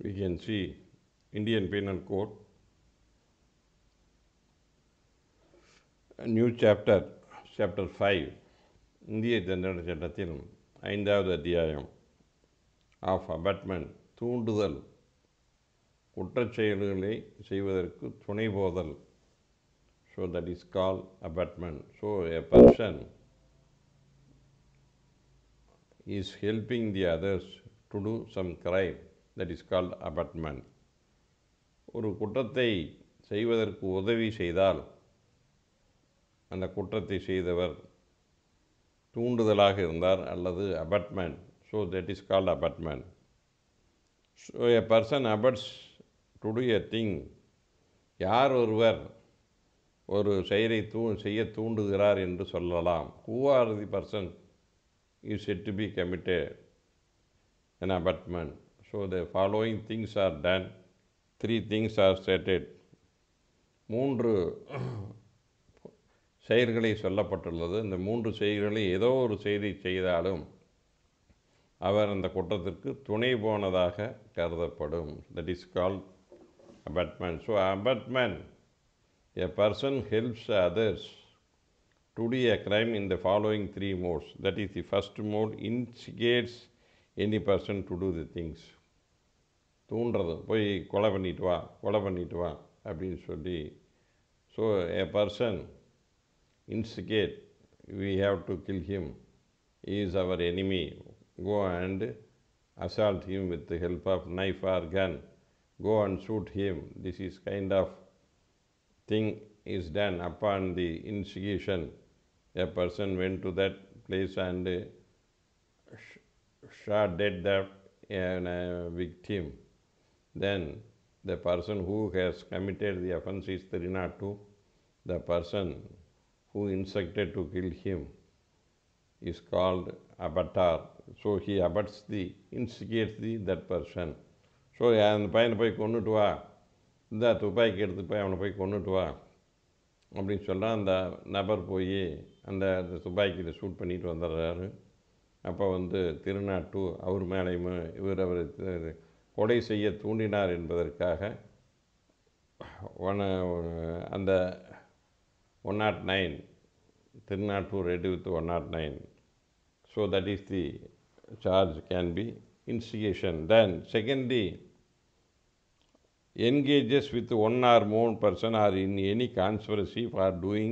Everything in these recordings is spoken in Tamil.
we can see Indian Penal Code, a new chapter, chapter 5, இந்திய தண்டனை சட்டத்தில் 5வது அத்தியாயம் ஆஃப் அபெட்மெண்ட், தூண்டுதல், குற்றச் செயல்களை செய்வதற்கு துணை போதல். So that is called abetment. So a person is helping the others to do some crime, that is called abetment. ஒரு குற்றத்தை செய்வதற்கு உதவி செய்தால் அந்த குற்றத்தை செய்தவர் தூண்டுதலாக இருந்தார் அல்லது abetment. So that is called abetment. So a person abets to do a thing. யார் ஒருவர் ஒரு செயலை செய்ய தூண்டுகிறார் என்று சொல்லலாம். Who are the person is said to be committed an abetment. So the following things are done. 3 things are stated. 3 செயல்களை சொல்லப்பட்டுள்ளது. இந்த 3 செயல்களை ஏதோ ஒரு செயலை செய்தாலும் அவர் அந்த குற்றத்திற்கு துணை போனதாக கருதப்படும். That is called abetment. So abetment, a person helps others to do a crime in the following 3 modes. That is, the first mode, instigates any person to do the things. தூண்டுறது, போய் கொலை பண்ணிட்டு வா அப்படின்னு சொல்லி. So a person instigate, we have to kill him, he is our enemy, go and assault him with the help of knife or gun, go and shoot him. This is kind of thing is done upon the instigation. A person went to that place and shot dead that victim. Then the person who has committed the offense is 302. The person who instructed to kill him is called ABETTOR. So he abets instigates that person. So அந்த பையனை போய் கொண்டுட்டு வா, இந்த துப்பாக்கி எடுத்து போய் அவனை போய் கொண்டுட்டு வா அப்படின்னு சொன்னால் அந்த நபர் போய் அந்த துப்பாக்கியில் ஷூட் பண்ணிட்டு வந்துடுறாரு. அப்போ திருநாட்டு அவர் மேலேயும் அவர் கொலை செய்ய தூண்டினார் என்பதற்காக அந்த 109 திருநாட்டு ready with 109. So that is the charge can be instigation. Then secondly, engages with one or more person or in any conspiracy for doing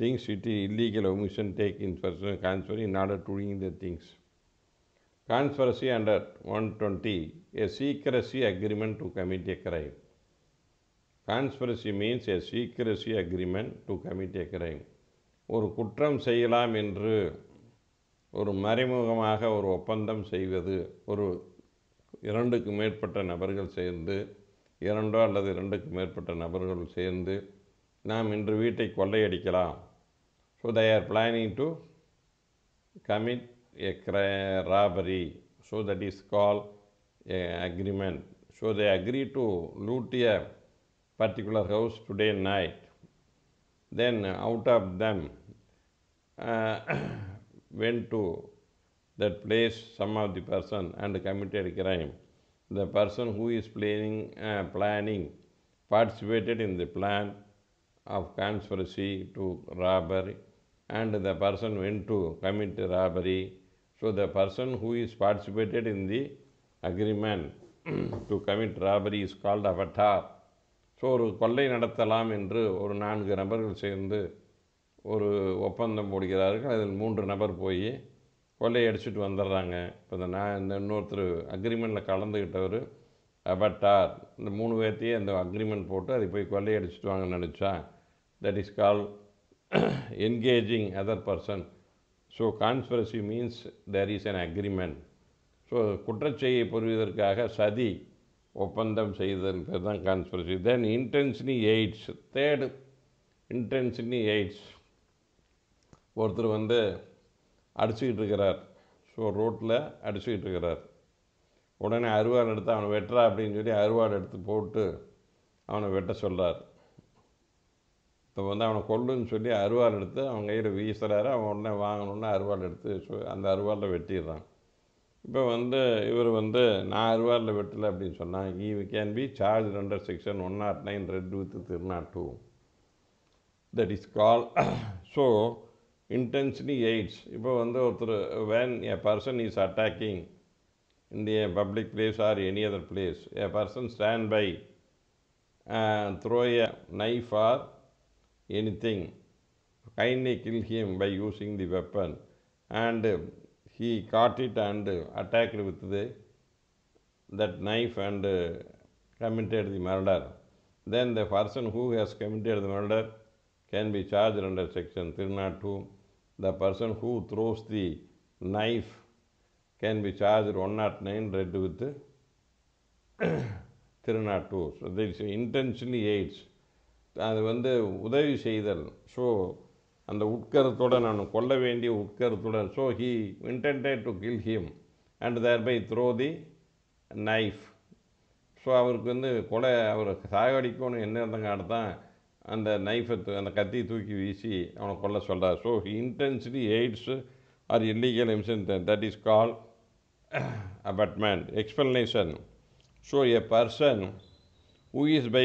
things with illegal omission, take in personal conspiracy in order to doing the things. Conspiracy under 120, a secrecy agreement to commit a crime. Conspiracy means a secrecy agreement to commit a crime. ஒரு குற்றம் செய்யலாம் என்று ஒரு மறைமுகமாக ஒரு ஒப்பந்தம் செய்வது. ஒரு 2க்கு மேற்பட்ட நபர்கள் சேர்ந்து, 2 அல்லது 2க்கு மேற்பட்ட நபர்கள் சேர்ந்து நாம் இன்று வீட்டை கொள்ளையடிக்கலாம். So they are planning to commit a robbery. So that is called a agreement. So they agree to loot a particular house today night. Then out of them went to that place some of the person and committed crime. The person who is planning participated in the plan of conspiracy to robbery, and the person went to commit robbery. So the person who is participated in the agreement to commit robbery is called ABETTOR. So ஒரு கொள்ளை நடத்தலாம் என்று ஒரு 4 நபர்கள் சேர்ந்து ஒரு ஒப்பந்தம் போடுகிறார்கள். அதில் 3 நபர் போய் கொள்ளை அடிச்சுட்டு வந்துடுறாங்க. இப்போ இந்த இன்னொருத்தர் அக்ரிமெண்ட்டில் கலந்துக்கிட்டவர் ABETTOR. இந்த 3 பேர்த்தையே அந்த அக்ரிமெண்ட் போட்டு அதை போய் கொள்ளை அடிச்சுட்டு வாங்கன்னு நினச்சா, that is call engaging other person. So conspiracy means there is an agreement. So குற்றச்செய்யை புரிவதற்காக சதி ஒப்பந்தம் செய்தல் பேர் தான் conspiracy. Then intentionally aids. Third intentionally aids. ஒருத்தர் அடிச்சுக்கிட்டு இருக்கிறார். ஸோ ரோட்டில் அடிச்சுக்கிட்டு இருக்கிறார். உடனே அருவாள் எடுத்து அவனை வெட்டுறா அப்படின்னு சொல்லி அருவாள் எடுத்து போட்டு அவனை வெட்ட சொல்கிறார். இப்போ அவனை கொல்லுன்னு சொல்லி அருவாள் எடுத்து அவன் கையில் வீசுகிறாரு. அவன் உடனே வாங்கணுன்னு அருவாள் எடுத்து அந்த அருவாளில் வெட்டிடுறான். இப்போ வந்து இவர் வந்து நான் அருவாரில் வெட்டலை அப்படின்னு சொன்னால் he can be charged under section 109 read with 302. That is called so intentionally aids. இப்போ வந்து ஒருத்தர் when a person is attacking in the public place or any other place, a person stand by and throw a knife or anything, kindly kill him by using the weapon, and he caught it and attacked with that knife and committed the murder, then the person who has committed the murder can be charged under section 302. The person who throws the knife can be charged 109 read with 302. So this intentionally aids. அது வந்து உதவி செய்தல். ஸோ அந்த உட்கருத்துடன் நான் கொல்ல வேண்டிய உட்கருத்துடன் so he intended to kill him and thereby throw the knife. So அவருக்கு வந்து அவரை சாகடிக்கணும் என்ன இருந்தங்காட்டு தான் அந்த நைஃபை அந்த கத்தியை தூக்கி வீசி அவனை கொல்ல சொல்கிறார். So he intentionally aids or illegal intent that is call abetment. Explanation. So a person who is by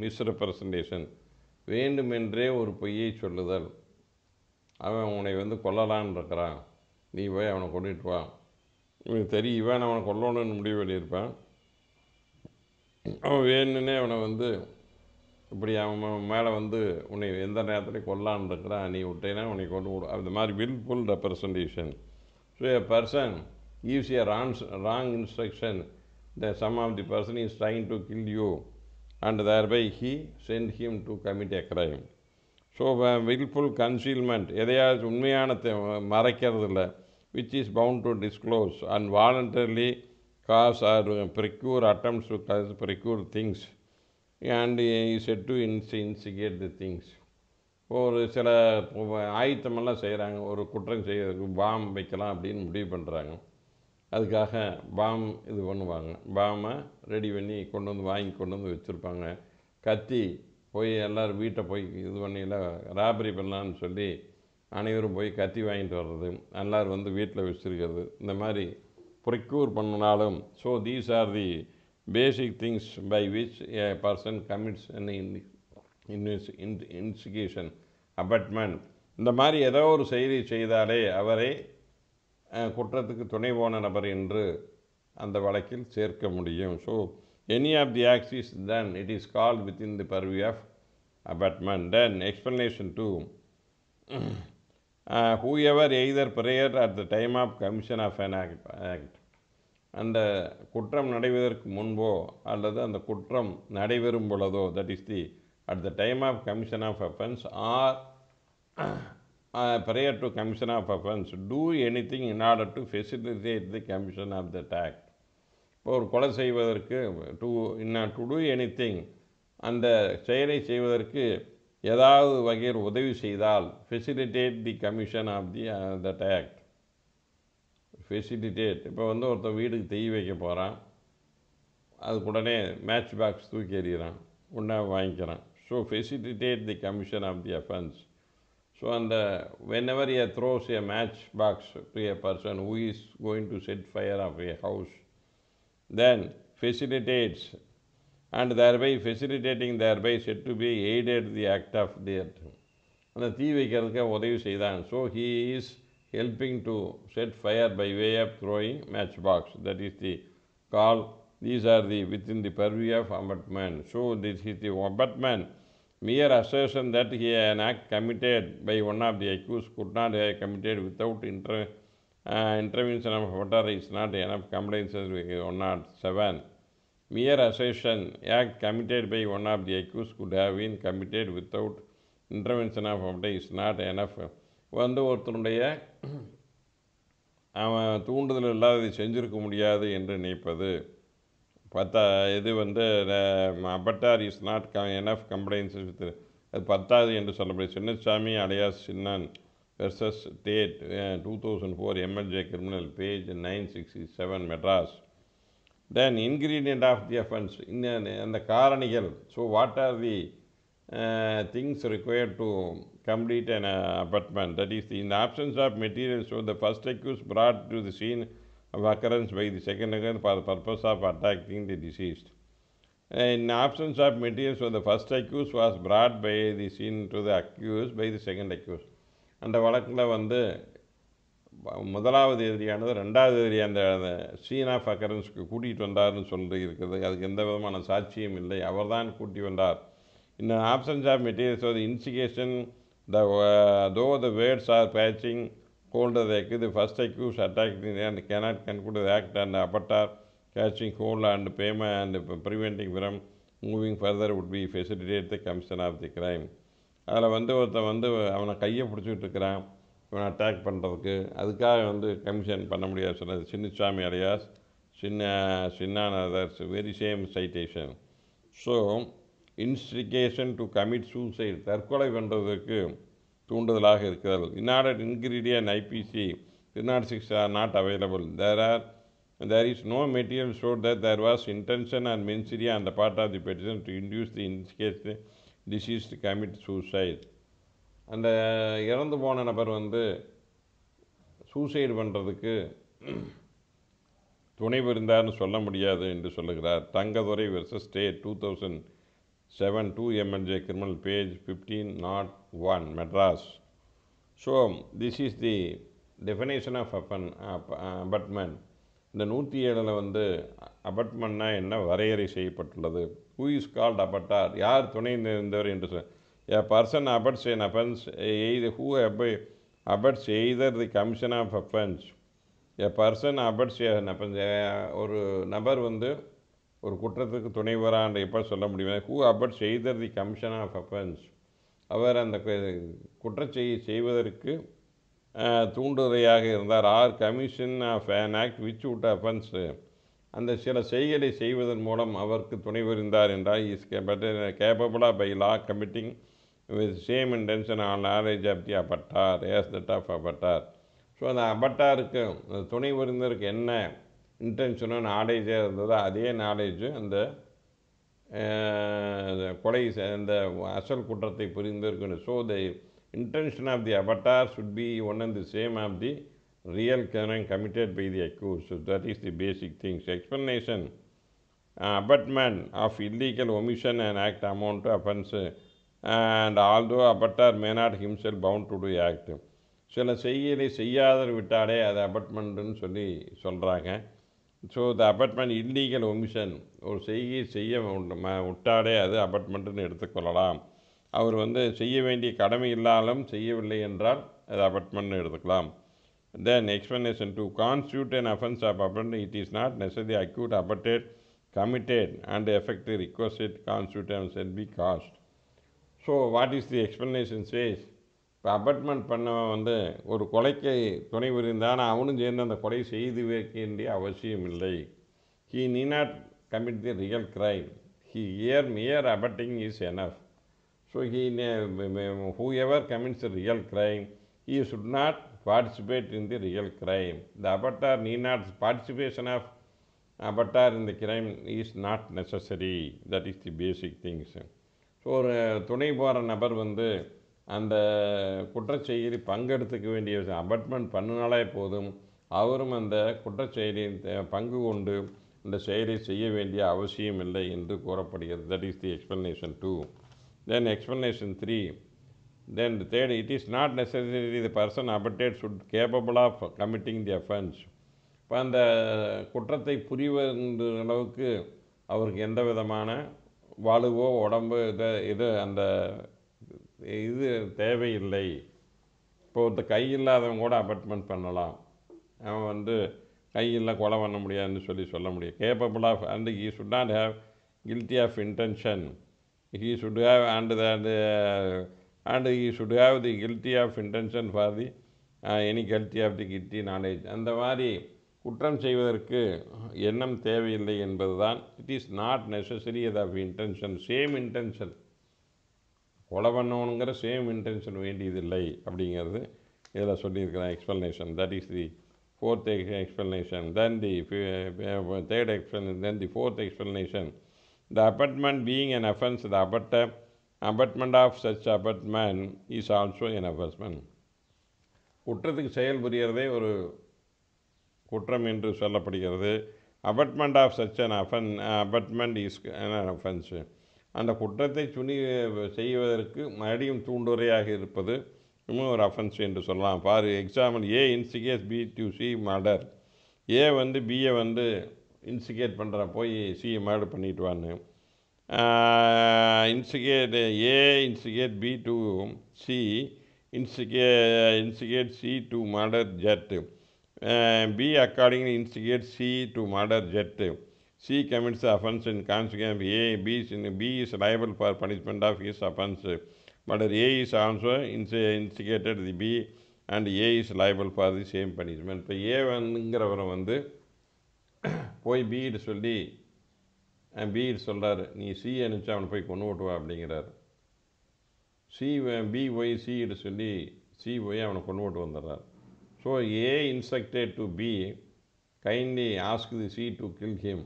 misrepresentation, வேண்டுமென்றே ஒரு பொய்யை சொல்லுதல், அவன் உன்னை வந்து கொல்லலான்னு இருக்கிறான், நீ போய் அவனை கொண்டுட்டு வா, இவனுக்கு தெரியும் இவன் அவனை கொல்லணும்னு முடிவு பண்ணியிருப்பான், அவன் வேணுன்னே அவனை வந்து இப்படி அவன் மேலே வந்து உன்னை எந்த நேரத்துலையும் கொல்லான்னு இருக்கிறான், நீ விட்டேன்னா உன்னை கொண்டு விடும், அந்த மாதிரி willful representation. So a person gives a wrong instruction that some of the person is trying to kill you and thereby he send him to commit a crime. So willful concealment, எதையாவது உண்மையானத்தை மறைக்கிறது இல்லை, which is bound to disclose and voluntarily cause or procure attempts to procure things and is said to instigate the things. ஒரு சில ஆயத்தமெல்லாம் செய்கிறாங்க, ஒரு குற்றம் செய்யறதுக்கு பாம் வைக்கலாம் அப்படின்னு முடிவு பண்ணுறாங்க, அதுக்காக பாம் இது பண்ணுவாங்க, பாமை ரெடி பண்ணி கொண்டு வந்து வாங்கி கொண்டு வந்து வச்சுருப்பாங்க, கத்தி போய் எல்லோரும் வீட்டை போய் இது பண்ணியில் ராபரி பண்ணலான்னு சொல்லி அனைவரும் போய் கத்தி வாங்கிட்டு வர்றது, எல்லோரும் வந்து வீட்டில் வச்சுருக்கிறது, இந்த மாதிரி ப்ரிக்யூர் பண்ணினாலும். So these are the basic things by which a person commits instigation abetment. இந்த மாதிரி ஏதோ ஒரு செயலை செய்தாலே அவரை குற்றத்துக்கு துணை போன நபர் என்று அந்த வழக்கில் சேர்க்க முடியும். So any of the acts is then it is called within the purview of abetment. Then explanation 2. Whoever either prayer at the time of commission of an act, அந்த குற்றம் நடைபெறுவதற்கு முன்போ அல்லது அந்த குற்றம் நடைபெறும் பொழுதோ, that is the at the time of commission of offense or prior to commission of offense, do anything in order to facilitate the commission of that act. இப்போ ஒரு கொலை செய்வதற்கு டு டூ எனிதிங், அந்த செயலை செய்வதற்கு ஏதாவது வகையில் உதவி செய்தால் facilitate the commission of the that act. Facilitate, இப்போ வந்து ஒருத்தர் வீட்டுக்கு தீ வைக்க போகிறான், அதுக்கு உடனே மேட்ச் பாக்ஸ் தூக்கி எறிகிறான், உடனே வாங்கிக்கிறான். So facilitate the commission of the offence. So அந்த whenever he throws a match box to a person who is going to set fire of a house, then facilitates and thereby facilitating thereby said to be aided the act of death. அந்த தீ வைக்கிறதுக்கு உதவி செய்தான். So he is helping to set fire by way of throwing match box. That is the call. These are the within the purview of abetment. So this is the abetment. Mere assertion that an act committed by one of the accused could not have committed without intervention of abettor is not enough compliance with 107. Mere assertion act committed by one of the accused could have been committed without intervention of abettor is not enough. வந்து ஒருத்தருடைய அவன் தூண்டுதல் இல்லாத செஞ்சிருக்க முடியாது என்று நினைப்பது இது வந்து abettor is not enough compliance with அது பத்தாவது என்று சொல்லப்படுது. Chinnasamy alias Chinnan versus state 2004 MLJ criminal page 967 Madras. Then ingredient of the offence, அந்த காரணிகள். So what are the things required to complete an abetment. That is, in the absence of material, so the first accused brought to the scene of occurrence by the second accused for the purpose of attacking the deceased. In absence of material, so the first accused was brought by the scene to the accused by the second accused. அந்த வழக்கில் வந்து முதலாவது எதிரியானது ரெண்டாவது எதிரி அந்த சீன் ஆஃப் அக்கரன்ஸ்க்கு கூட்டிகிட்டு வந்தார்னு சொல்லி இருக்குது. அதுக்கு எந்த விதமான சாட்சியும் இல்லை, அவர் தான் கூட்டி வந்தார். In absence of material, so the instigation, though the words are patching hold of the first accused attacked and cannot conclude the act and abettor catching hold and payment and preventing from moving further would be facilitate the commission of the crime. அதில் வந்து ஒருத்தன் வந்து அவனை கையை பிடிச்சிக்கிட்டு இருக்கிறான் இவனை அட்டாக் பண்ணுறதுக்கு, அதுக்காக வந்து கமிஷன் பண்ண முடியாது சொன்னது Chinnasamy alias Chinnan others very same citation. So instigation to commit suicide, தற்கொலை பண்ணுறதுக்கு தூண்டுதலாக இருக்கிறது. இன்ஆர்டர் ingredient IBC 306 are not available. There is no material showed that there was intention and mens rea on the part of the petition to induce the indicated deceased to commit suicide. அந்த இறந்து போன நபர் வந்து சூசைடு பண்ணுறதுக்கு துணை புரிந்தார்னு சொல்ல முடியாது என்று சொல்லுகிறார். Thangadurai versus state 2007 2 MNJ criminal page 1501 Madras. So this is the definition of abetment. இந்த 107 வந்து அபட்மெண்ட்னா என்ன வரையறை செய்யப்பட்டுள்ளது. Who is called abettor, யார் துணை நின்றவர் என்று சொல். A person abets an offense who abets either the commission of offense. A person abets an offense, ஒரு நபர் வந்து ஒரு குற்றத்துக்கு துணைவரான்னு எப்போ சொல்ல முடியும். Who abets either the commission of offense, அவர் அந்த செய்வதற்கு தூண்டுதையாக இருந்தார். Or commission of an act which would offense, அந்த சில செய்களை செய்வதன் மூலம் அவருக்கு துணை புரிந்தார் என்றால் is capable of by law committing with same intention or knowledge of the abettor as that of abettor. So அந்த அபட்டாருக்கு துணை புரிந்தருக்கு என்ன இன்டென்ஷனோ நாலேஜாக இருந்ததோ அதே நாலேஜு அந்த கொலை அந்த அசல் குற்றத்தை புரிந்திருக்கணும். So the intention of the abettor should be one and the same of the real crime committed by the accused. So that is the basic things. Explanation: abetment of illegal omission and act amount to offense, and although abettor may not himself bound to do act, சில செய்யலை செய்யாதர் விட்டாலே அது அபட்மெண்ட்டுன்னு சொல்கிறாங்க. ஸோ த அபட்மெண்ட் இல்லீகல் ஒமிஷன், ஒரு செய்ய விட்டாலே அது அபட்மெண்ட்டுன்னு எடுத்துக்கொள்ளலாம். அவர் வந்து செய்ய வேண்டிய கடமை இல்லாலும் செய்யவில்லை என்றால் அது அபட்மெண்ட்னு எடுத்துக்கலாம். Then explanation: to constitute an offense of abetment, it is not necessary acute abetted committed and effective requisite constitution shall be caused. So what is the explanation says? இப்போ அபட்மெண்ட் பண்ணவன் வந்து ஒரு கொலைக்கு துணை புரிந்தான், அவனும் சேர்ந்து அந்த கொலை செய்து வைக்க வேண்டிய அவசியம் இல்லை. He need not commit the real crime. Mere abetting is enough. So whoever commits the real crime, he should not participate in the real crime. The abettor need not, participation of abettor in the crime is not necessary. That is the basic things. So ஒரு துணை போகிற நபர் வந்து அந்த குற்றச்செயலில் பங்கெடுத்துக்க வேண்டிய அபட்மெண்ட் பண்ணினாலே போதும், அவரும் அந்த குற்றச்செயலில் பங்கு கொண்டு இந்த செயலை செய்ய வேண்டிய அவசியம் இல்லை என்று கூறப்படுகிறது. That is the explanation 2. Then explanation 3. Then the third, it is not necessarily the person abetted should capable of committing the offense. இப்போ அந்த குற்றத்தை புரிவது அளவுக்கு அவருக்கு எந்த விதமான வலுவோ உடம்பு இது அந்த இது தேவையில்லை. இப்போ ஒருத்தர் கை இல்லாதவங்க கூட அபட்மெண்ட் பண்ணலாம். அவன் வந்து கையில் கொலை பண்ண முடியாதுன்னு சொல்ல முடியும். Capable of and he should not have guilty of intention. He should have and he should have the guilty of intention for the any guilty of the guilty knowledge. அந்த மாதிரி குற்றம் செய்வதற்கு எண்ணம் தேவையில்லை என்பதுதான். It is not necessary of intention, same intention, கொலை பண்ணணுங்கிற சேம் இன்டென்ஷன் வேண்டியதில்லை அப்படிங்கிறது இதில் சொல்லியிருக்கிறேன் explanation. That is the fourth explanation. Then the third explanation. Then the fourth explanation: the abetment being an offense, the abettor Abetment of such abetment is also an offense. குற்றத்துக்கு செயல் புரியறதே ஒரு குற்றம் என்று சொல்லப்படுகிறது. Abetment of such an abetment is an offense. அந்த குற்றத்தை செய்வதற்கு மறுபடியும் தூண்டுரையாக இருப்பது இன்னும் ஒரு அஃபென்ஸ் என்று சொல்லலாம். For example, A instigate B to C murder. A வந்து பியை வந்து இன்சிகேட் பண்ணுற போய் சியை மர்டர் பண்ணிட்டு வான்னு. Instigate B to C instigate C to murder Z. B accordingly instigates C to murder Z. C commits the offense in consequence of A. B is liable for punishment of his offense. But A is also instigated the B and A is liable for the same punishment. இப்போ ஏங்கிறவரை வந்து போய் பிகிட்ட சொல்லி பிகிட்ட சொல்கிறார், நீ சி அனுப்பிச்சு அவனை போய் கொண்டு ஓட்டுவா அப்படிங்கிறார். பி போய் சிகிட்ட சொல்லி சி போய் அவனை கொண்டு ஓட்டு வந்துடுறார். So A instructed to B kindly ask the C to kill him.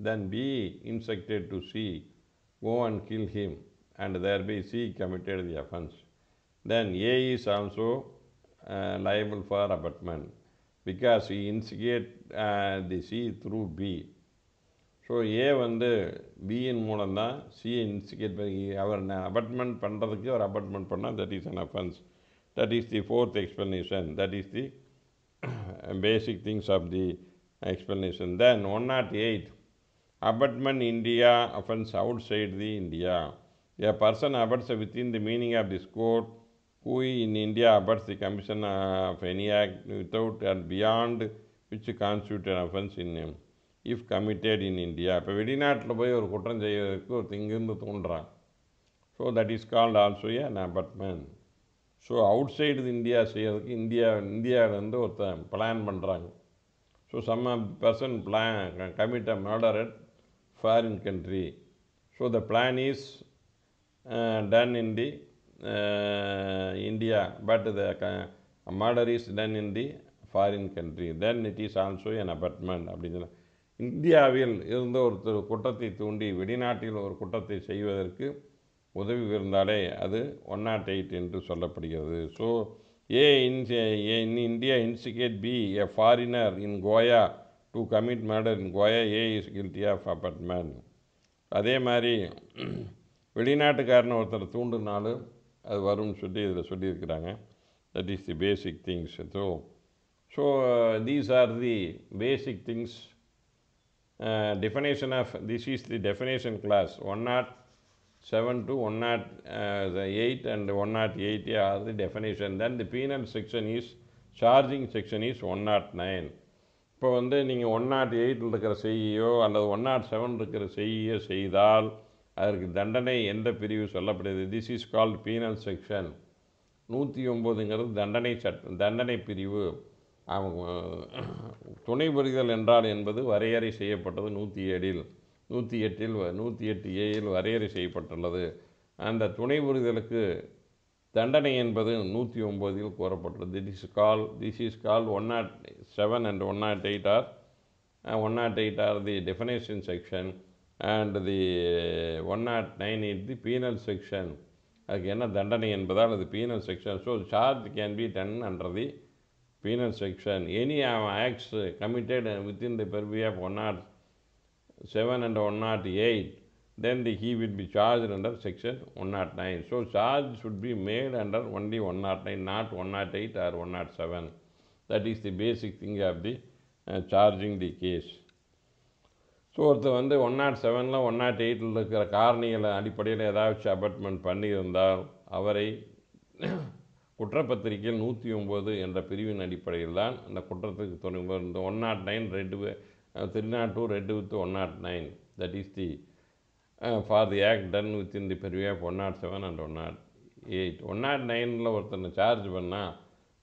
Then B instructed to C go and kill him, and thereby C committed the offense. Then A is also liable for abetment because he instigated the C through B. So A வந்து பியின் மூலம் தான் சியை இன்ஸ்டிகேட் பண்ணி அவர் அபட்மெண்ட் பண்ணுறதுக்கு அவர் அபட்மெண்ட் பண்ணால் that is an offence. That is the fourth explanation. That is the basic things of the explanation. Then 108, abetment India offense outside the India. A person abets within the meaning of this code who in India abets the commission of any act without and beyond which constitute an offense in him if committed in India. இப்போ வெளிநாட்டில் போய் ஒரு குற்றம் செய்வதற்கு ஒரு இங்கிருந்து தோன்றான். So that is called also an abetment. So outside India செய்யறதுக்கு இந்தியாவிலேருந்து ஒருத்தன் பிளான் பண்ணுறாங்க. So some person commit a murder at foreign country. So the plan is done in the India, but the murder is done in the foreign country. Then it is also an abetment. அப்படின்னா இந்தியாவில் இருந்த ஒருத்தர் குற்றத்தை தூண்டி வெளிநாட்டில் ஒரு குற்றத்தை செய்வதற்கு உதவி இருந்தாலே அது 108 என்று சொல்லப்படுகிறது. So A in India instigate B, a foreigner in Goa, to commit murder in Goa. A is guilty of abetment. அதே மாதிரி வெளிநாட்டுக்காரனை ஒருத்தர் தூண்டுனாலும் அது வரும்னு சொல்லி இதில் சொல்லியிருக்கிறாங்க. That is the basic things. So these are the basic things. Definition of this is the definition class 107 to 108 and 108 are the definition. Then the penal section is charging section is 109. இப்போ வந்து நீங்கள் 108 இருக்கிற செய்யோ அல்லது 107 இருக்கிற செய்யோ செய்தால் அதற்கு தண்டனை எந்த பிரிவு சொல்லப்படுது? This is called penal section. 109ங்கிறது தண்டனை பிரிவு. துணை புரிதல் என்றால் என்பது வரையறை செய்யப்பட்டது 107 108 வரையறை செய்யப்பட்டுள்ளது. அந்த துணை புரிதலுக்கு தண்டனை என்பது 109 கூறப்பட்டுள்ளது. This is call 107 and 108 are the definition section and the 109 is the penal section. அதுக்கு என்ன தண்டனை என்பதால் அது penal section. So charge can be done under the penal section. Any acts committed within the purview of 107 and 108, then he will be charged under section 109. So charge should be made under only 109, not 108 or 107. That is the basic thing of the charging the case. So ஒருத்தர் வந்து 107 108 இருக்கிற காரணிகளை அடிப்படையில் ஏதாச்சும் அபட்மெண்ட் பண்ணியிருந்தால் அவரை குற்றப்பத்திரிகையில் 109 என்ற பிரிவின் அடிப்படையில் தான் அந்த குற்றத்துக்கு துணை. இந்த 109 302 red with 109. That is the for the act done with in the purview of 107 and 108. 109 ஒருத்தனை சார்ஜ் பண்ணால்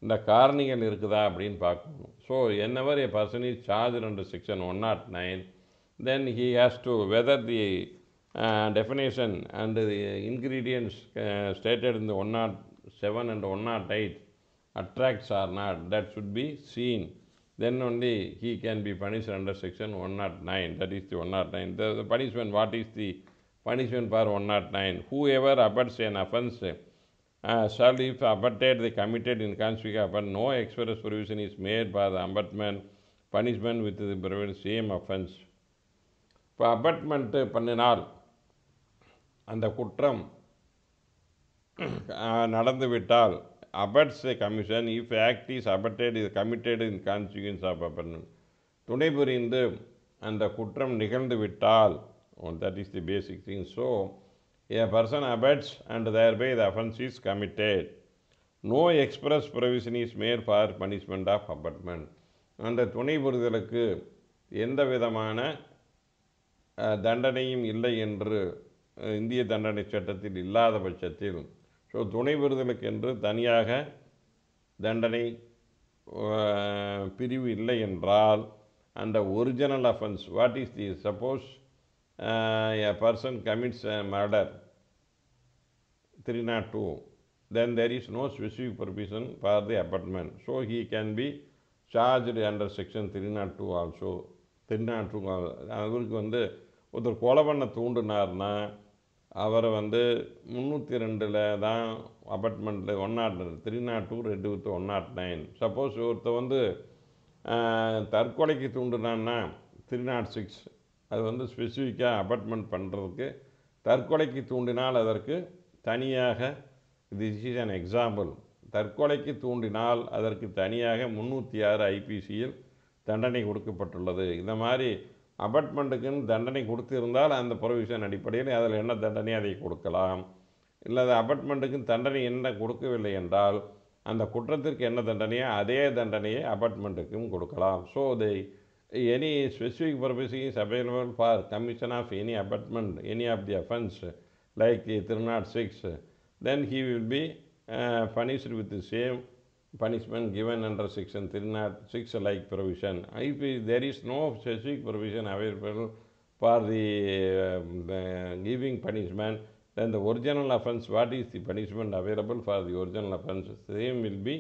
இந்த காரணிகள் இருக்குதா அப்படின்னு பார்க்கணும். So whenever a person is charged under section 109, then he has to whether the definition and the ingredients stated in the 107 and 108 attracts or not, that should be seen. Then only he can be punished under section 109. That is the 109. The punishment, what is the punishment for 109. Whoever abates an offense shall, if abetted, they committed in consequence of offense, no express provision is made for the abetment punishment with the same offense. இப்போ அபெட்மெண்ட்டு பண்ணினால் அந்த குற்றம் நடந்துவிட்டால் abets a commission if act is abetted is committed in consequence of abetment. துணை புரிந்து அந்த குற்றம் நிகழ்ந்து விட்டால், that is the basic thing. So a person abets and thereby the offense is committed. No express provision is made for punishment of abetment. அந்த துணை புரிதலுக்கு எந்த விதமான தண்டனையும் இல்லை என்று இந்திய தண்டனை சட்டத்தில் இல்லாத பட்சத்தில், ஸோ துணை புரிதலுக்கு என்று தனியாக தண்டனை பிரிவு இல்லை என்றால், அந்த original offence, what is the, suppose a person commits a murder 302, then there is no specific provision for the abetment, so he can be charged under section 302 also. 302 அவருக்கு ஒருத்தர் கொலை பண்ண தூண்டினார்னா அவரை 302 தான் அபெட்மெண்ட்டில் 302 ரெண்டு வித் 109. சப்போஸ் ஒருத்தர் தற்கொலைக்கு தூண்டினான்னா 306. அது ஸ்பெசிஃபிக்காக அபெட்மெண்ட் பண்ணுறதுக்கு தற்கொலைக்கு தூண்டினால் அதற்கு தனியாக, திஸ் இஸ் அன் எக்ஸாம்பிள், தற்கொலைக்கு தூண்டினால் அதற்கு தனியாக 306 ஐபிசியில் தண்டனை கொடுக்கப்பட்டுள்ளது. இந்த மாதிரி அபெட்மெண்ட்டுக்குன்னு தண்டனை கொடுத்திருந்தால் அந்த ப்ரொவிஷன் அடிப்படையில் அதில் என்ன தண்டனை அதை கொடுக்கலாம். இல்லை அபெட்மெண்ட்டுக்குன்னு தண்டனை என்ன கொடுக்கவில்லை என்றால் அந்த குற்றத்திற்கு என்ன தண்டனையோ அதே தண்டனையை அபெட்மெண்ட்டுக்கும் கொடுக்கலாம். So any specific purpose is available for commission of any abetment, any of the offense like 306, then he will be punished with the same punishment given under section 306 like provision. If there is no specific provision available for the giving punishment, then the original offense, what is the punishment available for the original offense, same will be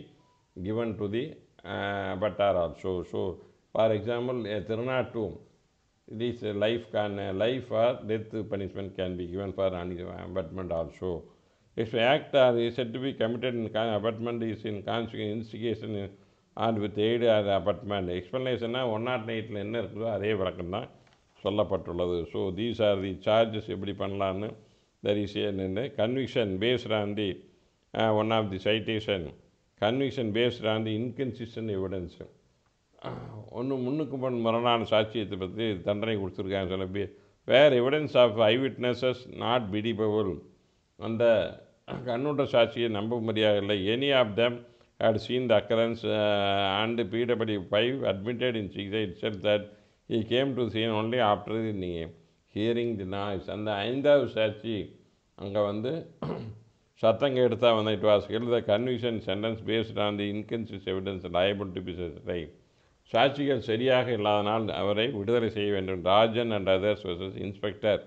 given to the abettor also. So for example, a 302, it is life or death punishment can be given for abetment also. If act is said to be committed in abetment is in consequence instigation and with aid or abetment. Explanation 108 என்ன இருக்குதோ அதே விளக்கம் தான் சொல்லப்பட்டுள்ளது. So these are the charges எப்படி பண்ணலான்னு. there is a conviction based on the one of the citation, conviction based on the inconsistent evidence. முன்னுக்கு முரணான சாட்சியத்தை பற்றி தண்டனை கொடுத்துருக்காங்க சில பேர். Where evidence of eye witnesses not believable, அந்த கண்ணுற்ற சாட்சியை நம்ப முடியாது இல்லை. Any of them had seen the occurrence and PW 5 admitted in 6 itself that he came to the scene only after hearing the noise. அந்த 5வது சாட்சி அங்கே சத்தம் கேட்டுதான் it was held the conviction sentence based on the inconsistent evidence liable to be right. சாட்சிகள் சரியாக இல்லாதனால் அவரை விடுதலை செய்ய வேண்டும். Rajan and others versus inspector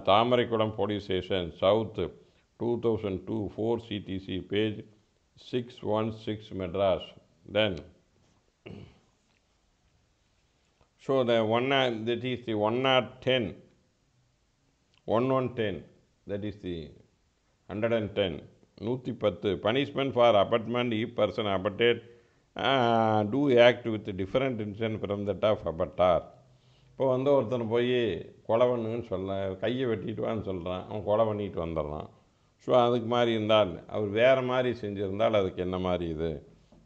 Thamaraikulam police station south 2002 4 CTC page 616 Madras. Then so the that is the 110 that is the 110 110 punishment for abetment if person abetted do act with different intention from that of abettor. இப்போ ஒருத்தன் போய் கொலை பண்ணுன்னு சொல்ல கையை வெட்டிட்டு வான்னு சொல்கிறான், அவன் கொலை பண்ணிட்டு வந்துடுறான். ஸோ அதுக்கு மாதிரி இருந்தால் அவர் வேறு மாதிரி செஞ்சுருந்தால் அதுக்கு என்ன மாதிரி இது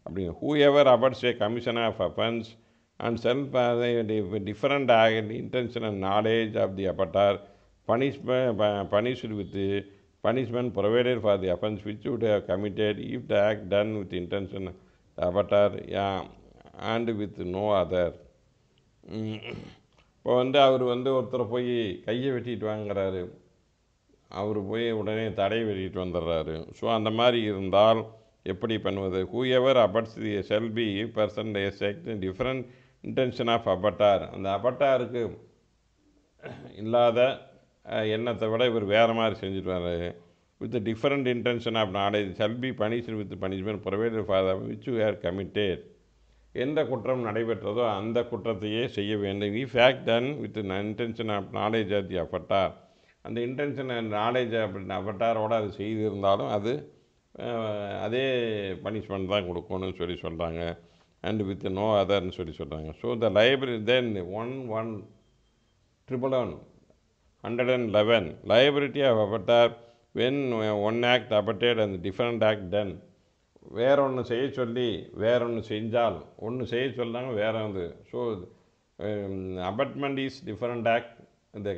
அப்படிங்க. Whoever abets a commission of offence and self different intention and knowledge of the abettor punished with the punishment provided for the offense which would have committed if the act done with intention abettor and with no other. இப்போ அவர் ஒருத்தரை போய் கையை வெட்டிட்டு வாங்குறாரு, அவர் போய் உடனே தடையை வெட்டிட்டு வந்துடுறாரு. ஸோ அந்த மாதிரி இருந்தால் எப்படி பண்ணுவது? Whoever abets the shall be person different intention of abettor. அந்த அபெட்டாருக்கு இல்லாத எண்ணத்தை விட இவர் வேறு மாதிரி செஞ்சுட்டு வர்றாரு. With different intention of knowledge shall be punished with punishment provided for which you here committed. எந்த குற்றம் நடைபெற்றதோ அந்த குற்றத்தையே செய்ய வேண்டும். If act done with intention of knowledge of the abettor அந்த இன்டென்ஷன் அண்ட் நாலேஜ் அப்படின்னு அபட்டாரோடு அது செய்திருந்தாலும் அது அதே பனிஷ்மெண்ட் தான் கொடுக்கணும்னு சொல்லி சொல்கிறாங்க. அண்ட் வித் நோ அதர்னு சொல்லி சொல்கிறாங்க. So the liability then 111 liability of abettor when one act abetted and different act done. வேற ஒன்று செய்ய சொல்லி வேற ஒன்று செஞ்சால், ஒன்று செய்ய சொல்லாங்க வேற வந்து. So abetment is different act, the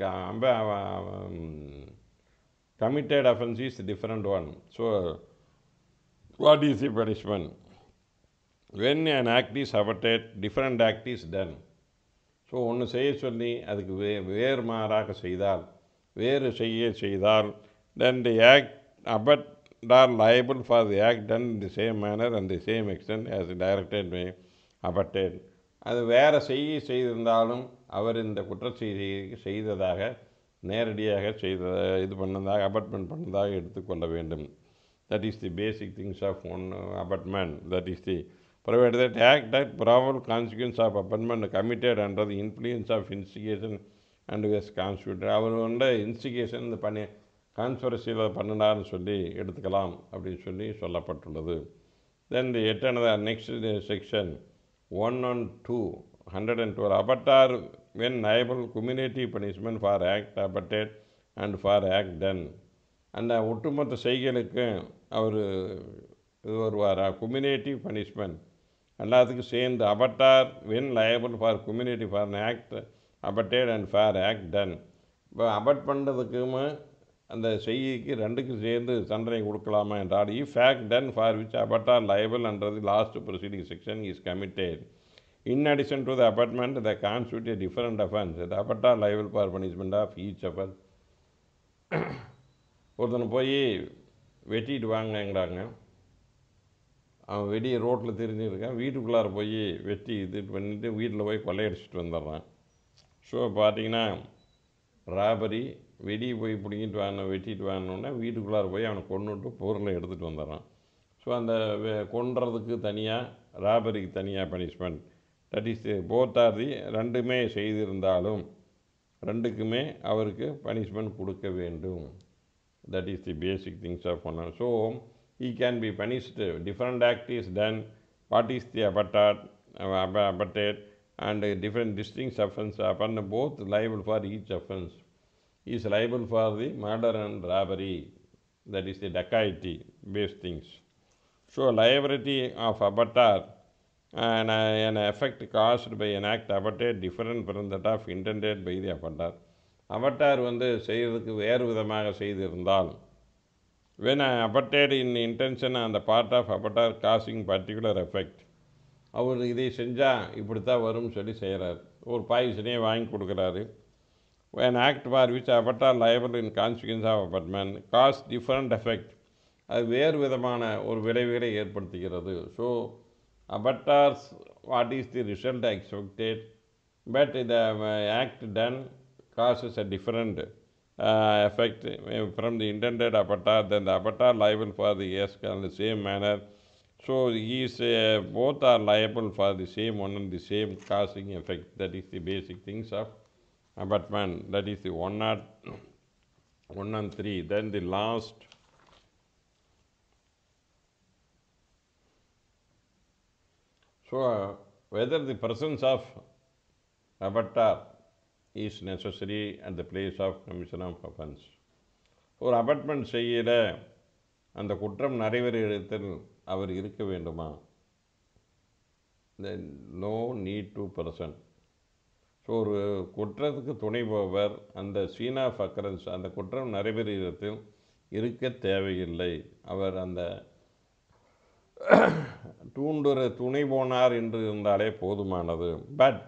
committed offense is different one. So what is the punishment? When an act is abetted, different act is done. So ஒன்று செய்ய சொல்லி அதுக்கு வேறு மாறாக செய்தால், வேறு செய்தால், then the act abetted are liable for the act done in the same manner and the same extent as directed by abetted. அது வேறு செய்திருந்தாலும் அவர் இந்த குற்றச்செய்தியை செய்ததாக நேரடியாக இது பண்ணதாக அபட்மெண்ட் பண்ணதாக எடுத்துக்கொள்ள வேண்டும். That is the basic things of one abetment. That is the provided that act that probable consequence of abetment committed under the influence of instigation and was constituted. அவர் வந்து இன்ஸ்டிகேஷன் இந்த கான்ஸ்பிரசியில் பண்ணினார்னு சொல்லி எடுத்துக்கலாம் அப்படின்னு சொல்லி சொல்லப்பட்டுள்ளது. Then the next section 112 abettor when liable cumulative punishment for act abetted and for act done. அந்த ஒட்டுமொத்த செய்களுக்கு அவர் இது வருவார், குமுலேட்டிவ் பனிஷ்மெண்ட் எல்லாத்துக்கும் சேர்ந்து. Abettor when liable for cumulative for act abetted and for act done. இப்போ அபட் பண்ணுறதுக்கும் அந்த செய்திக்கு ரெண்டுக்கும் சேர்ந்து தண்டனை கொடுக்கலாமா என்றால், if act done for which abettor liable under the last proceeding section is committed in addition to the abetment the constitute a different offence the abettor liable for punishment of each offence. ஒருத்தனை போய் வெட்டிட்டு வாங்கங்கிறாங்க, அவன் வெடியை ரோட்டில் தெரிஞ்சுருக்கான், வீட்டுக்குள்ளார போய் வெட்டி இது பண்ணிவிட்டு வீட்டில் போய் கொள்ளையடிச்சிட்டு வந்துடுறான். ஸோ பார்த்தீங்கன்னா ராபரி, வெடியை போய் பிடிங்கிட்டு வெட்டிட்டு வாங்கினோடனே வீட்டுக்குள்ளார போய் அவனை கொண்டுட்டு பொருளை எடுத்துகிட்டு வந்துடுறான். ஸோ அந்த கொன்றதுக்கு தனியாக, ராபரிக்கு தனியாக punishment. That is both or the, ரெண்டுமே செய்திருந்தாலும் ரெண்டுக்குமே அவருக்கு பனிஷ்மெண்ட் கொடுக்க வேண்டும். That is the basic things of one. So he can be punished. Different act is done. What is the abetted and different distinct offense upon both liable for each offense. He is liable for the murder and robbery. That is the dacoity based things. So liability of abettor and an effect caused by an act abetted different from that of intended by the abettor. அபட்டார் வந்து செய்கிறதுக்கு வேறு விதமாக செய்திருந்தால், when abetted in intention on the part of abettor causing particular effect, அவர் இதை செஞ்சால் இப்படித்தான் வரும்னு சொல்லி செய்கிறார். ஒரு பாய்சனே வாங்கி கொடுக்குறாரு. when act for which abettor liable in consequence of abetment cause different effect, அது வேறு விதமான ஒரு விளைவுகளை ஏற்படுத்துகிறது. So abettors what is the result expected, but the act done causes a different effect from the intended abettor, then the abettor liable for the in the same manner. So he is both are liable for the same one and the same causing effect. That is the basic things of abetment. That is the 103. Then the last so whether the presence of abettor is necessary at the place of commission of offense. ஒரு அபட்மெண்ட் செய்யல அந்த குற்றம் நிறைவேற இடத்தில் அவர் இருக்க வேண்டுமா? No need to person. ஸோ ஒரு குற்றத்துக்கு துணை போவர் அந்த சீன் ஆஃப் அக்கரன்ஸ் அந்த குற்றம் நிறைவேற இடத்தில் இருக்க தேவையில்லை. அவர் அந்த துணை போனார் என்று இருந்தாலே போதுமானது. But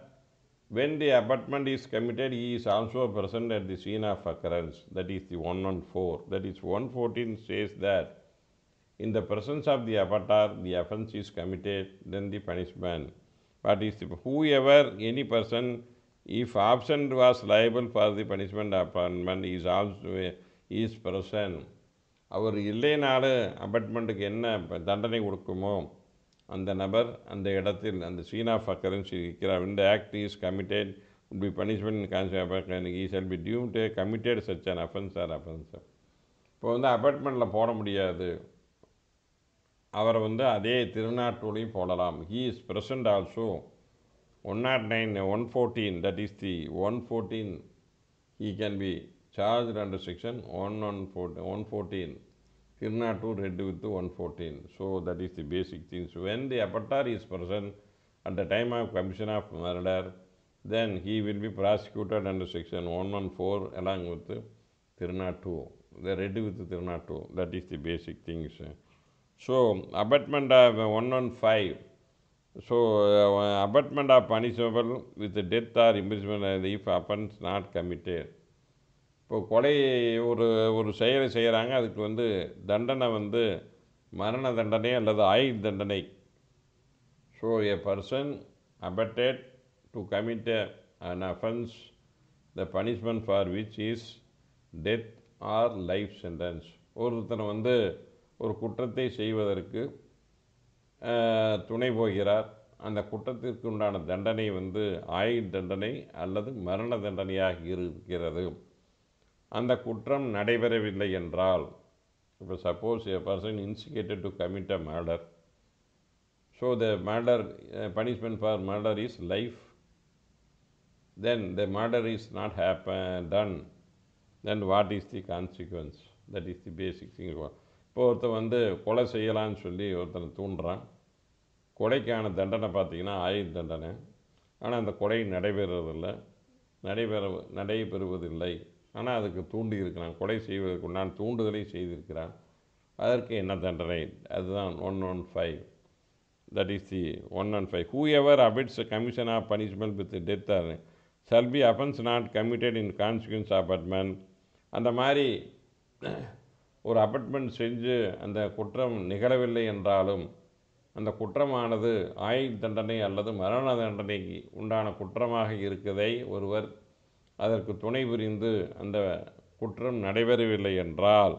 when the abetment is committed, he is also present at the scene of occurrence. That is the 114. That is 114 says that in the presence of the abettor, the offense is committed, then the punishment. But is whoever, any person, if absent was liable for the punishment of abetment, is also is present. அவர் இல்லைனாலும் அபட்மெண்ட்டுக்கு என்ன தண்டனை கொடுக்குமோ அந்த நபர் அந்த இடத்தில் அந்த சீன் ஆஃப் அக்கரன்ஸ் இருக்கிறார். இந்த act is committed would be punishment in consequence and he shall be doomed to committed such an offense or offense. இப்போ வந்து அபெட்மெண்ட்டில் போட முடியாது, அவரை வந்து அதே திருநாட்டூலையும் போடலாம். He is present also 109 114, that is the 114, he can be charged under section 114 திருநாட்டூர் read with 114. So that is the basic things. When the abettor is present at the time of commission of murder, then he will be prosecuted under section 114 along with திருநாட்டூர். They read with திருநாட்டூர். That is the basic things. So abetment of 115. So abetment of punishable with death or imprisonment if offense not committed. இப்போ கொலை ஒரு செயலை செய்கிறாங்க, அதுக்கு வந்து தண்டனை வந்து மரண தண்டனை அல்லது ஆயுள் தண்டனை. So a person abetted to commit an offense, the punishment for which is death or life sentence. ஒருத்தனை வந்து ஒரு குற்றத்தை செய்வதற்கு துணை போகிறார், அந்த குற்றத்திற்கு உண்டான தண்டனை வந்து ஆயுள் தண்டனை அல்லது மரண தண்டனையாக இருக்கிறது. அந்த குற்றம் நடைபெறவில்லை என்றால், இப்போ suppose a person instigated to commit a murder, so the murder punishment for murder is life, then the murder is not done, then what is the consequence? That is the basic thing. இப்போ ஒருத்தர் வந்து கொலை செய்யலான்னு சொல்லி ஒருத்தனை தூண்டுறான், கொலைக்கான தண்டனை பார்த்திங்கன்னா ஆயுள் தண்டனை. ஆனால் அந்த கொலை நடைபெறுவதில்லை, ஆனால் அதுக்கு தூண்டி இருக்கிறான், கொலை செய்வதற்கு உண்டான தூண்டுதலை செய்திருக்கிறான். அதற்கு என்ன தண்டனை? அதுதான் 115. That is the 115. Whoever abets the commission of punishment with death shall be offense not committed in consequence of abetment. அந்த மாதிரி ஒரு அபெட்மெண்ட் செஞ்சு அந்த குற்றம் நிகழவில்லை என்றாலும், அந்த குற்றமானது ஆயுள் தண்டனை அல்லது மரண தண்டனைக்கு உண்டான குற்றமாக இருக்கதை ஒருவர் அதற்கு துணை புரிந்து அந்த குற்றம் நடைபெறவில்லை என்றால்,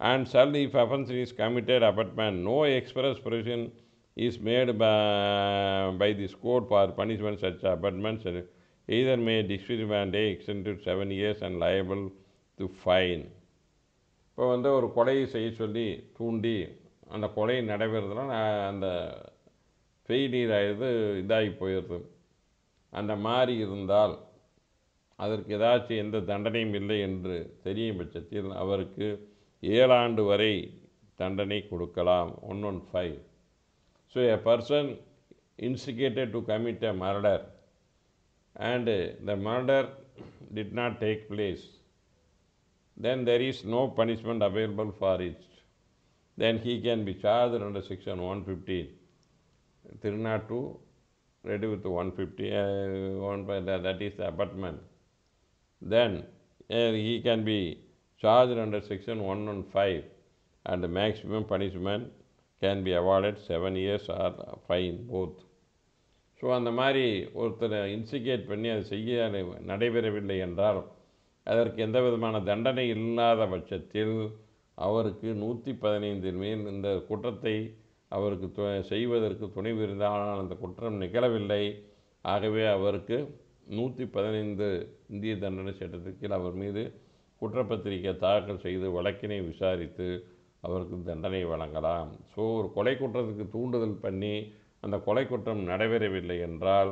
and shall if offense is committed abetment, no express provision is made by this code for punishment such abetments either may disfigurement extend to 7 years and liable to fine. இப்போ வந்து ஒரு கொலையை செய்ய சொல்லி தூண்டி அந்த கொலை நடைபெறதுனா அந்த ஃபெயிலியர் ஆகிடுது, இதாகி போயிடுது. அந்த மாதிரி இருந்தால் அதற்கு ஏதாச்சும் எந்த தண்டனையும் இல்லை என்று தெரியும் பட்சத்தில் அவருக்கு 7 ஆண்டு வரை தண்டனை கொடுக்கலாம். 115. So a person instigated to commit a murder and the murder did not take place, then there is no punishment available for it. Then he can be charged under section 115 திருநாட்டூர் read with 150 that is the abetment. Then he can be charged under section 115 and the maximum punishment can be awarded 7 years or fine both. So அந்த மாதிரி ஒருத்தரை இன்சிகேட் பண்ணி அதை செய்ய நடைபெறவில்லை என்றால், அதற்கு எந்த விதமான தண்டனை இல்லாத பட்சத்தில் அவருக்கு 115 மேல் இந்த குற்றத்தை அவருக்கு செய்வதற்கு துணை புரிந்தால் அந்த குற்றம் நிகழவில்லை. ஆகவே அவருக்கு 115 இந்திய தண்டனை சட்டத்திற்கு கீழ் அவர் மீது குற்றப்பத்திரிகை தாக்கல் செய்து வழக்கினை விசாரித்து அவருக்கு தண்டனை வழங்கலாம். ஸோ ஒரு கொலை குற்றத்துக்கு தூண்டுதல் பண்ணி அந்த கொலை குற்றம் நடைபெறவில்லை என்றால்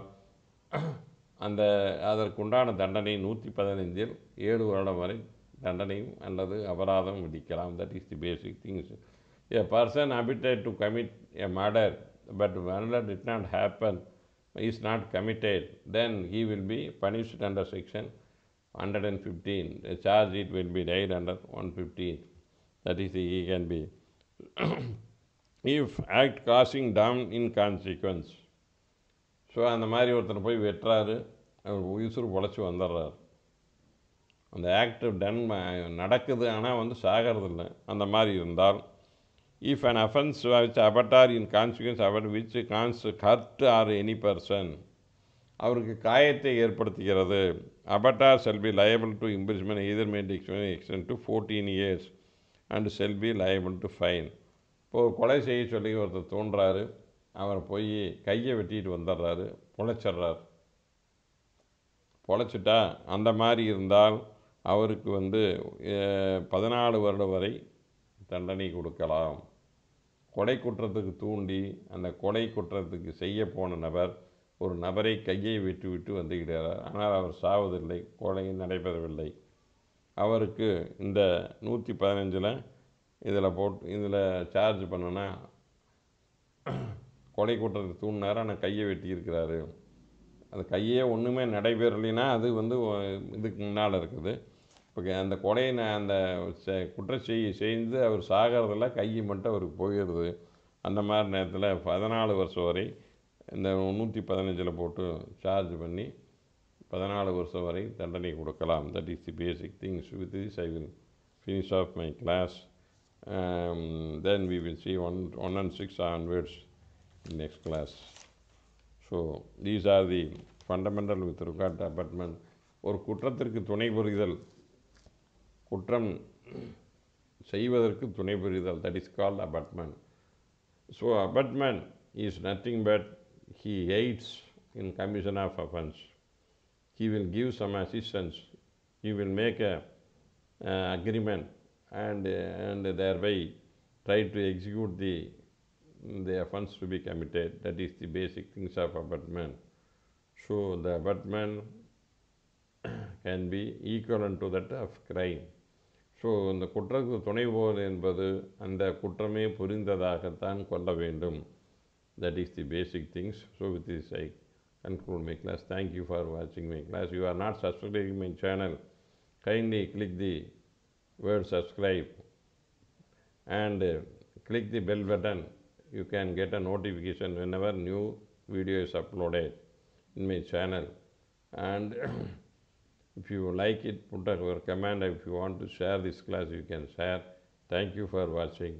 அதற்குண்டான தண்டனை 115 7 வருடம் வரை தண்டனையும் அல்லது அபராதம் விதிக்கலாம். That is the basic things. A person abetted to commit a murder but murder did not happen, is not committed, then he will be punished under section 115. The charge it will be died under 115. That is he can be if act causing down in consequence. So அந்த மாதிரி ஒருத்தனை போய் வெட்டுறாரு, அவர் உயிர் பொழைச்சி வந்துடுறாரு. அந்த ஆக்ட் டன் நடக்குது, ஆனால் வந்து சாகிறதில்லை. அந்த மாதிரி இருந்தால், if an offense which abettor in consequence of which causes hurt or any person, அவருக்கு காயத்தை ஏற்படுத்துகிறது, abettor shall be liable to imprisonment either may extend to 14 years and shall be liable to fine. இப்போது கொலை செய்ய சொல்லி ஒருத்தர் தோன்றாரு, அவர் போய் கையை வெட்டிட்டு வந்துடுறாரு, பொழைச்சிட்றாரு. பொழைச்சிட்டா அந்த மாதிரி இருந்தால் அவருக்கு 14 வருடம் வரை தண்டனை கொடுக்கலாம். கொலை குற்றத்துக்கு தூண்டி அந்த கொலை குற்றத்துக்கு செய்ய போன நபர் ஒரு நபரை கையை விட்டு வந்துவிடுகிறார். ஆனால் அவர் சாவதில்லை, கொலை நடைபெறவில்லை. அவருக்கு இந்த 115 இதில் சார்ஜ் பண்ணனா கொலை குற்றத்துக்கு தூண்டினார், ஆனால் கையை வெட்டியிருக்கிறாரு. அந்த கையே ஒன்றுமே நடைபெறலைன்னா அது இதுக்கு முன்னால் இருக்குது. இப்போ அந்த கொலையை அந்த செய்து அவர் சாகிறதில்ல, கை மட்டும் அவருக்கு போயிடுது. அந்த மாதிரி நேரத்தில் 14 வருஷம் வரை இந்த 115 போட்டு சார்ஜ் பண்ணி 14 வருஷம் வரை தண்டனை கொடுக்கலாம். That is the basic things. With this I will finish off my class. Then we will see 1 and 6 onwards in next class. So these are the fundamental with regard to abetment. ஒரு குற்றத்திற்கு துணை புரிதல், குற்றம் செய்வதற்கு துணை புரிதல், that is called abetment. So abetment is nothing but he aids in commission of offense. He will give some assistance, he will make a agreement and thereby try to execute the offense to be committed. That is the basic things of abetment. So the abetment can be equivalent to that of crime. So இந்த குற்றத்துக்கு துணை போவது என்பது அந்த குற்றமே புரிந்ததாகத்தான் கொள்ள வேண்டும். That is the basic things. So with this I conclude my class. Thank you for watching my class. You are not subscribing my channel, kindly click the word subscribe and click the bell button. You can get a notification whenever new video is uploaded in my channel. And if you like it, put a comment. If you want to share this class, you can share. Thank you for watching.